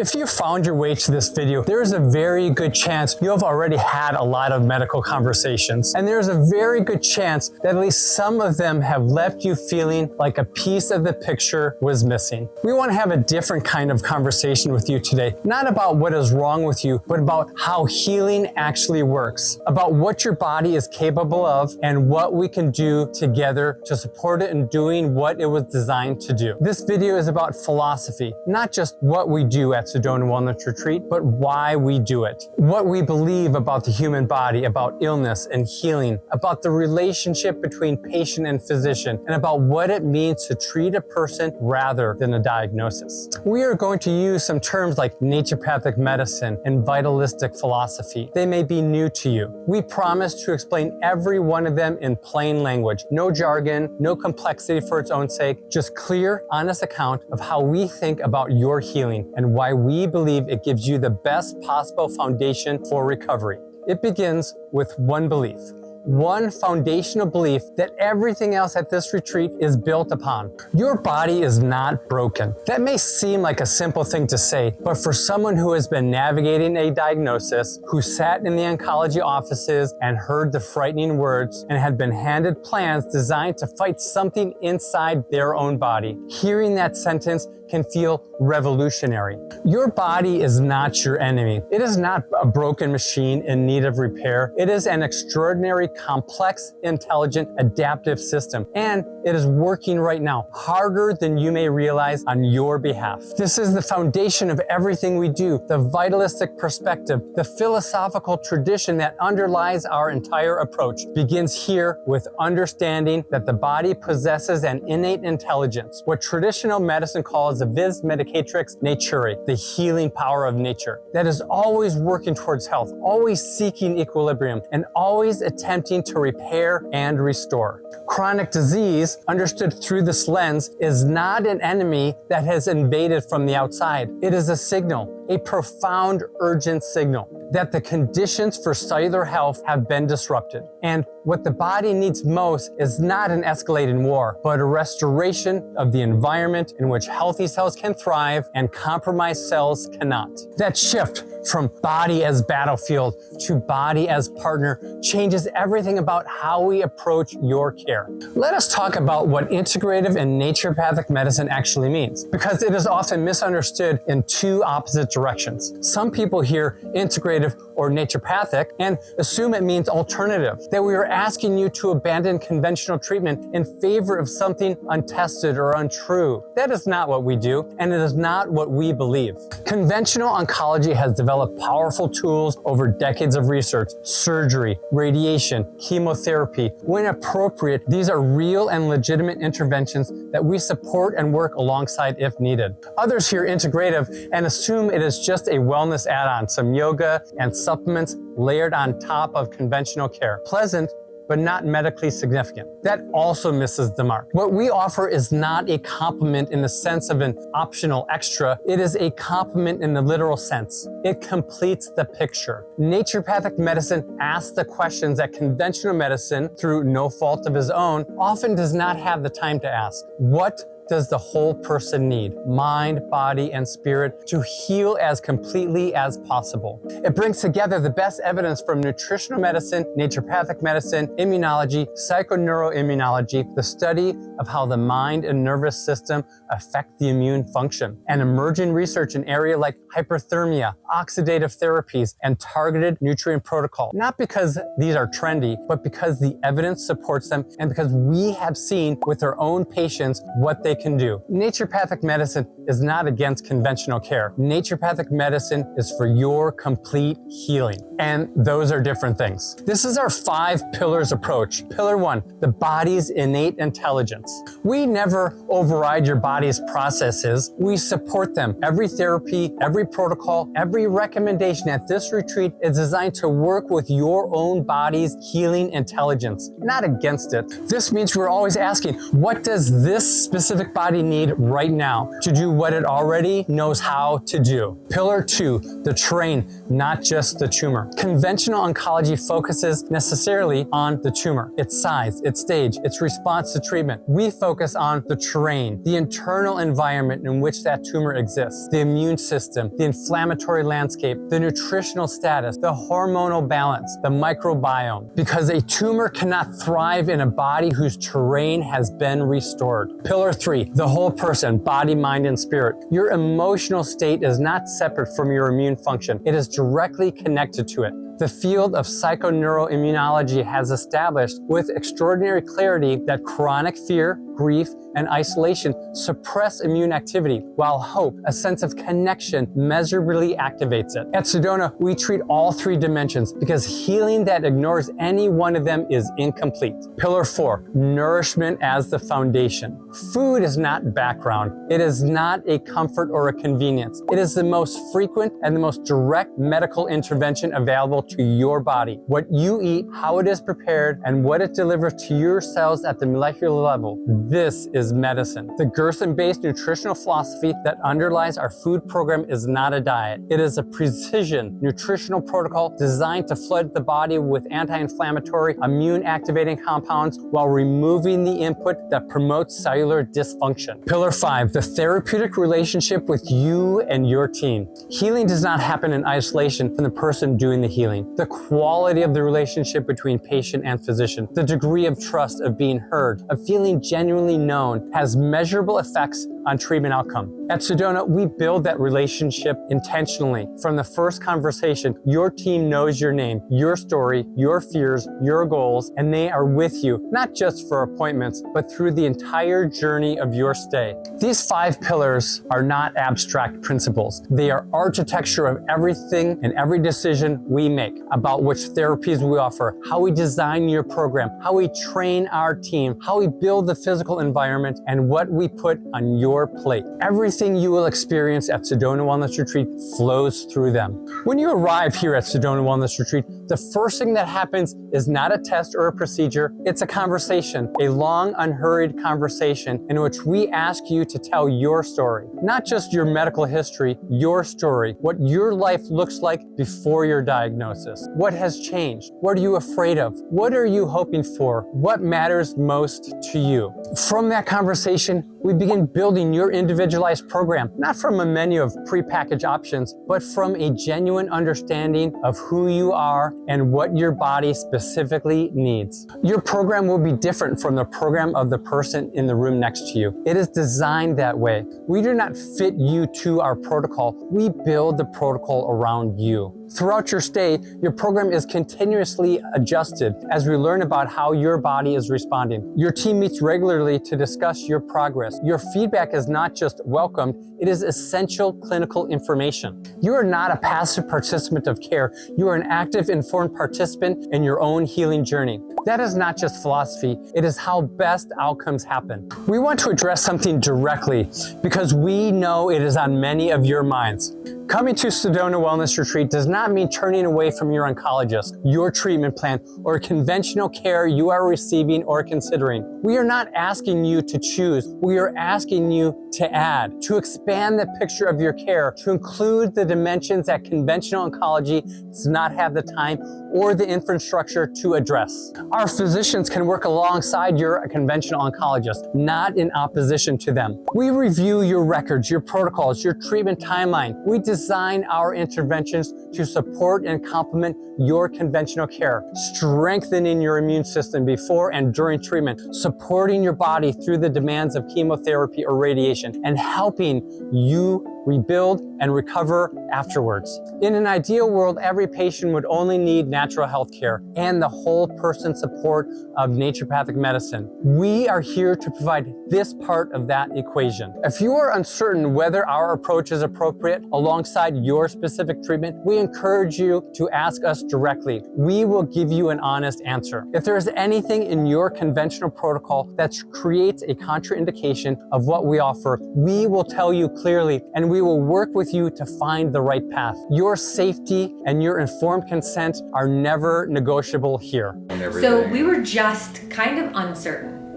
If you found your way to this video, there is a very good chance you have already had a lot of medical conversations. And there's a very good chance that at least some of them have left you feeling like a piece of the picture was missing. We want to have a different kind of conversation with you today, not about what is wrong with you, but about how healing actually works, about what your body is capable of and what we can do together to support it in doing what it was designed to do. This video is about philosophy, not just what we do at Sedona Wellness Retreat, but why we do it. What we believe about the human body, about illness and healing, about the relationship between patient and physician, and about what it means to treat a person rather than a diagnosis. We are going to use some terms like naturopathic medicine and vitalistic philosophy. They may be new to you. We promise to explain every one of them in plain language. No jargon, no complexity for its own sake, just clear, honest account of how we think about your healing and why we believe it gives you the best possible foundation for recovery. It begins with one belief. One foundational belief that everything else at this retreat is built upon. Your body is not broken. That may seem like a simple thing to say, but for someone who has been navigating a diagnosis, who sat in the oncology offices and heard the frightening words and had been handed plans designed to fight something inside their own body, hearing that sentence can feel revolutionary. Your body is not your enemy. It is not a broken machine in need of repair. It is an extraordinary, complex, intelligent, adaptive system. And it is working right now, harder than you may realize on your behalf. This is the foundation of everything we do, the vitalistic perspective, the philosophical tradition that underlies our entire approach. Begins here with understanding that the body possesses an innate intelligence, what traditional medicine calls the vis medicatrix naturae, the healing power of nature, that is always working towards health, always seeking equilibrium, and always attempting to repair and restore. Chronic disease, understood through this lens, is not an enemy that has invaded from the outside. It is a signal, a profound, urgent signal that the conditions for cellular health have been disrupted. And what the body needs most is not an escalating war, but a restoration of the environment in which healthy cells can thrive and compromised cells cannot. That shift from body as battlefield to body as partner changes everything about how we approach your care. Let us talk about what integrative and naturopathic medicine actually means, because it is often misunderstood in two opposite directions. Some people hear integrative or naturopathic and assume it means alternative, that we are asking you to abandon conventional treatment in favor of something untested or untrue. That is not what we do, and it is not what we believe. Conventional oncology has developed powerful tools over decades of research, surgery, radiation, chemotherapy. When appropriate, these are real and legitimate interventions that we support and work alongside if needed. Others hear integrative and assume it is just a wellness add-on, some yoga and supplements layered on top of conventional care. Pleasant, but not medically significant. That also misses the mark. What we offer is not a complement in the sense of an optional extra. It is a complement in the literal sense. It completes the picture. Naturopathic medicine asks the questions that conventional medicine, through no fault of his own, often does not have the time to ask. What does the whole person need, mind, body, and spirit, to heal as completely as possible? It brings together the best evidence from nutritional medicine, naturopathic medicine, immunology, psychoneuroimmunology, the study of how the mind and nervous system affect the immune function, and emerging research in areas like hyperthermia, oxidative therapies, and targeted nutrient protocol. Not because these are trendy, but because the evidence supports them and because we have seen with our own patients what they can do. Naturopathic medicine is not against conventional care. Naturopathic medicine is for your complete healing. And those are different things. This is our 5 pillars approach. Pillar 1, the body's innate intelligence. We never override your body's processes. We support them. Every therapy, every protocol, every recommendation at this retreat is designed to work with your own body's healing intelligence, not against it. This means we're always asking, what does this specific specific body need right now to do what it already knows how to do. Pillar 2, the terrain, not just the tumor. Conventional oncology focuses necessarily on the tumor, its size, its stage, its response to treatment. We focus on the terrain, the internal environment in which that tumor exists, the immune system, the inflammatory landscape, the nutritional status, the hormonal balance, the microbiome, because a tumor cannot thrive in a body whose terrain has been restored. Pillar 3, the whole person, body, mind, and spirit. Your emotional state is not separate from your immune function. It is directly connected to it. The field of psychoneuroimmunology has established with extraordinary clarity that chronic fear, grief, and isolation suppress immune activity, while hope, a sense of connection, measurably activates it. At Sedona, we treat all 3 dimensions because healing that ignores any one of them is incomplete. Pillar 4, nourishment as the foundation. Food is not background. It is not a comfort or a convenience. It is the most frequent and the most direct medical intervention available to your body. What you eat, how it is prepared, and what it delivers to your cells at the molecular level. This is medicine. The Gerson-based nutritional philosophy that underlies our food program is not a diet. It is a precision nutritional protocol designed to flood the body with anti-inflammatory, immune-activating compounds while removing the input that promotes cellular dysfunction. Pillar 5, the therapeutic relationship with you and your team. Healing does not happen in isolation from the person doing the healing. The quality of the relationship between patient and physician, the degree of trust, of being heard, of feeling genuinely known, has measurable effects on treatment outcome. At Sedona, we build that relationship intentionally. From the first conversation, your team knows your name, your story, your fears, your goals, and they are with you, not just for appointments, but through the entire journey of your stay. These 5 pillars are not abstract principles. They are architecture of everything and every decision we make about which therapies we offer, how we design your program, how we train our team, how we build the physical environment, and what we put on your plate. Everything you will experience at Sedona Wellness Retreat flows through them. When you arrive here at Sedona Wellness Retreat, the first thing that happens is not a test or a procedure, it's a conversation, a long, unhurried conversation in which we ask you to tell your story. Not just your medical history, your story, what your life looks like before your diagnosis. What has changed? What are you afraid of? What are you hoping for? What matters most to you? From that conversation, we begin building your individualized program, not from a menu of prepackaged options, but from a genuine understanding of who you are and what your body specifically needs. Your program will be different from the program of the person in the room next to you. It is designed that way. We do not fit you to our protocol. We build the protocol around you. Throughout your stay, your program is continuously adjusted as we learn about how your body is responding. Your team meets regularly to discuss your progress. Your feedback is not just welcomed, it is essential clinical information. You are not a passive participant of care. You are an active, informed participant in your own healing journey. That is not just philosophy, it is how best outcomes happen. We want to address something directly because we know it is on many of your minds. Coming to Sedona Wellness Retreat does not mean turning away from your oncologist, your treatment plan, or conventional care you are receiving or considering. We are not asking you to choose. We are asking you to add, to expand the picture of your care, to include the dimensions that conventional oncology does not have the time or the infrastructure to address. Our physicians can work alongside your conventional oncologist, not in opposition to them. We review your records, your protocols, your treatment timeline. We design our interventions to support and complement your conventional care, strengthening your immune system before and during treatment, supporting your body through the demands of chemotherapy or radiation, and helping you rebuild and recover afterwards. In an ideal world, every patient would only need natural health care and the whole person support of naturopathic medicine. We are here to provide this part of that equation. If you are uncertain whether our approach is appropriate alongside your specific treatment, we encourage you to ask us directly. We will give you an honest answer. If there is anything in your conventional protocol that creates a contraindication of what we offer, we will tell you clearly, and we will work with you to find the right path. Your safety and your informed consent are never negotiable here. So we were just kind of uncertain,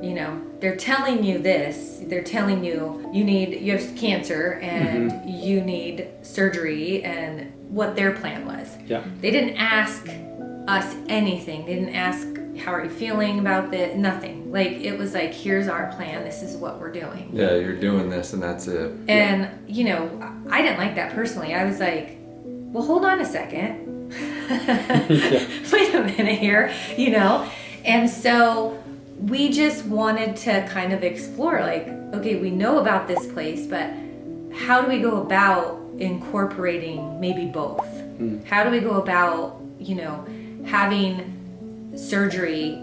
they're telling you this. They're telling you you have cancer and you need surgery, and what their plan was. Yeah. They didn't ask us anything. They didn't ask, how are you feeling about this? Nothing. Like, it was like, here's our plan. This is what we're doing. Yeah, you're doing this and that's it. And, you know, I didn't like that personally. I was like, well, hold on a second. Wait a minute here, you know? And so we just wanted to kind of explore, like, okay, we know about this place, but how do we go about incorporating maybe both? How do we go about, you know, having surgery,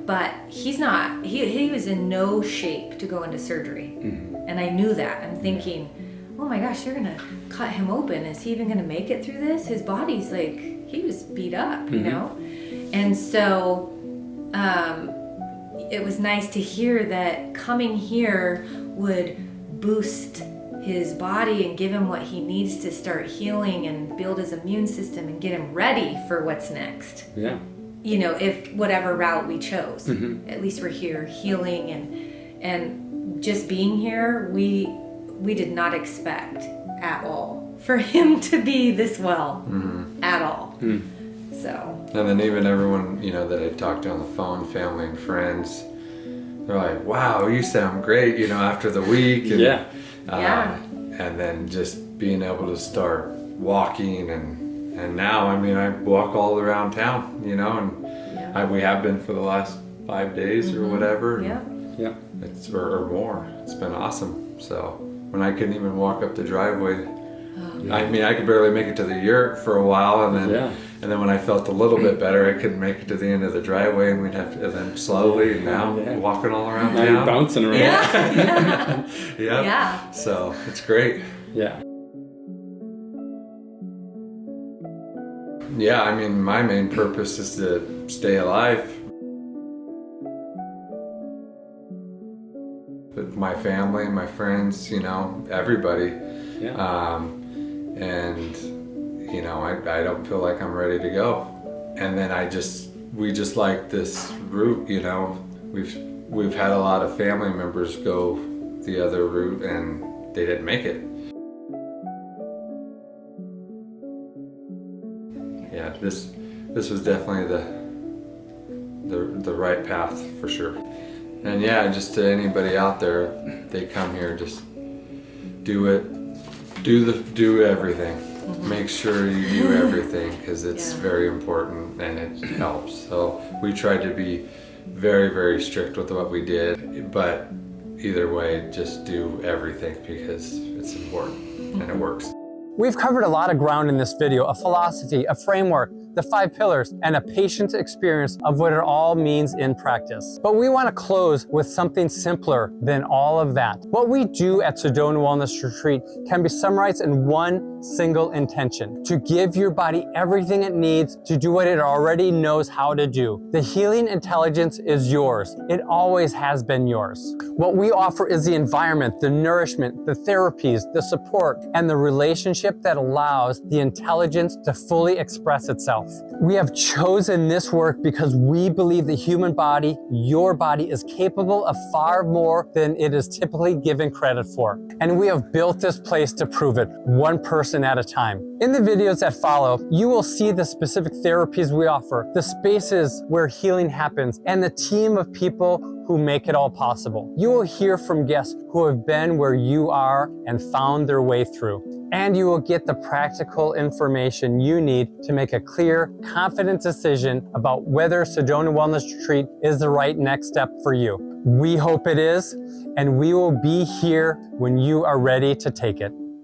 but he's not, he was in no shape to go into surgery. And I knew that. I'm thinking, oh my gosh, you're gonna cut him open. Is he even gonna make it through this? His body's like, he was beat up, you know? And so it was nice to hear that coming here would boost his body and give him what he needs to start healing and build his immune system and get him ready for what's next. Yeah. You know, if whatever route we chose, at least we're here healing and just being here, we did not expect at all for him to be this well at all. So. And then even everyone, you know, that I talked to on the phone, family and friends, they're like, wow, you sound great, you know, after the week. And, and then just being able to start walking and now, I mean, I walk all around town, you know, and we have been for the last 5 days or whatever. It's or more. It's been awesome. So when I couldn't even walk up the driveway, I mean, I could barely make it to the yurt for a while, and then when I felt a little bit better, I couldn't make it to the end of the driveway, and we'd have to, and then slowly, and now walking all around now town, you're bouncing around. So it's great. Yeah, I mean, my main purpose is to stay alive. With my family, my friends, you know, everybody. And, you know, I don't feel like I'm ready to go. And then we just like this route, you know. We've had a lot of family members go the other route and they didn't make it. Yeah, this was definitely the right path for sure. And yeah, just to anybody out there, they come here, just do it, do everything. Make sure you do everything because it's very important and it helps. So we tried to be very, very strict with what we did, but either way, just do everything because it's important and it works. We've covered a lot of ground in this video, a philosophy, a framework, the 5 pillars, and a patient's experience of what it all means in practice. But we want to close with something simpler than all of that. What we do at Sedona Wellness Retreat can be summarized in one single intention: to give your body everything it needs to do what it already knows how to do. The healing intelligence is yours. It always has been yours. What we offer is the environment, the nourishment, the therapies, the support, and the relationship that allows the intelligence to fully express itself. We have chosen this work because we believe the human body, your body, is capable of far more than it is typically given credit for. And we have built this place to prove it, one person at a time. In the videos that follow, you will see the specific therapies we offer, the spaces where healing happens, and the team of people who make it all possible. You will hear from guests who have been where you are and found their way through. And you will get the practical information you need to make a clear, confident decision about whether Sedona Wellness Retreat is the right next step for you. We hope it is, and we will be here when you are ready to take it.